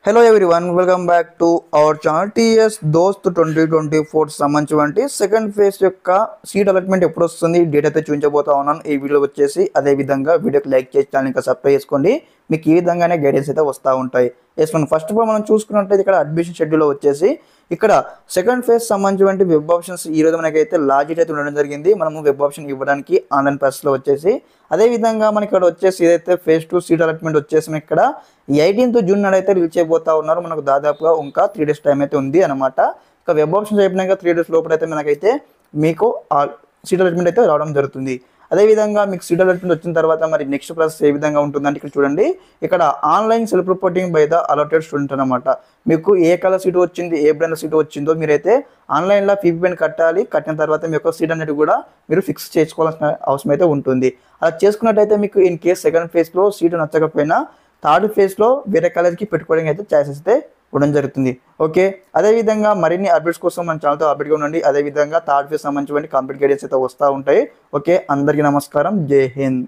Hello everyone, welcome back to our channel TS దోస్త్ 2024 సంబంధించి second phase యొక్క seat allotment ఎప్పుడు వస్తుంది డేట్ అయితే చూపించబోతా ఉన్నాను ఈ వీడియో వచ్చేసి. అదే విధంగా వీడియోకి లైక్ చేసి ఛానల్ ఇంకా సబ్స్క్రైబ్ చేసుకోండి. మీకు ఈ విధంగానే గైడెన్స్ అయితే వస్తూ ఉంటాయి. ఫస్ట్ ఆఫ్ ఆల్ మనం చూసుకున్నట్లయితే ఇక్కడ అడ్మిషన్ షెడ్యూల్ వచ్చేసి ఇక్కడ సెకండ్ ఫేజ్ సంబంధించి వెబ్ ఆప్షన్స్ ఈ రోజు మనకైతే లాస్ట్ డేట్ అయితే ఉండడం జరిగింది. మనము వెబ్ ఆప్షన్ ఇవ్వడానికి ఆన్లైన్ ప్రాసెస్లో వచ్చేసి అదేవిధంగా మనకి ఇక్కడ వచ్చేసి ఏదైతే ఫేజ్ 2 సీట్ అలాట్మెంట్ వచ్చేసి ఇక్కడ 18th జూన్ నాడు అయితే రిలీజ్ చేయబోతా ఉన్నారు. మనకు దాదాపుగా ఇంకా 3 days టైం అయితే ఉంది అనమాట. ఇక వెబ్ ఆప్షన్స్ అయిపోయినాక 3 days లోపల అయితే మనకైతే మీకు సీట్ అలాట్మెంట్ అయితే రావడం జరుగుతుంది. అదేవిధంగా మీకు సీట్ అలాట్మెంట్ వచ్చిన తర్వాత మరి నెక్స్ట్ ప్రాసెస్ ఏ విధంగా ఉంటుందంటే ఇక్కడ చూడండి, ఇక్కడ online self reporting by the allotted student అనమాట. మీకు ఏ కలర్ సీటు వచ్చింది, ఏ బ్రాండ్ సీటు వచ్చిందో మీరైతే ఆన్లైన్లో ఫీపీని కట్టాలి. కట్టిన తర్వాత మీ యొక్క సీట్ అనేది కూడా మీరు ఫిక్స్ చేసుకోవాల్సిన అవసరం అయితే ఉంటుంది. అలా చేసుకున్నట్టయితే మీకు ఇన్ కేస్ సెకండ్ ఫేజ్లో సీటు నచ్చకపోయినా థర్డ్ ఫేజ్లో వేరే కాలేజ్కి పెట్టుకోవడానికి అయితే ఛాయిసెస్ అయితే ఉండడం జరుగుతుంది. ఓకే, అదేవిధంగా మరిన్ని అప్డేట్స్ కోసం మన ఛానల్తో అప్డేట్గా ఉండండి. అదేవిధంగా థర్డ్ ఫేజ్ సంబంధించిన కంప్లీట్ గైడెన్స్ అయితే వస్తూ ఉంటాయి. ఓకే, అందరికీ నమస్కారం, జై హింద్.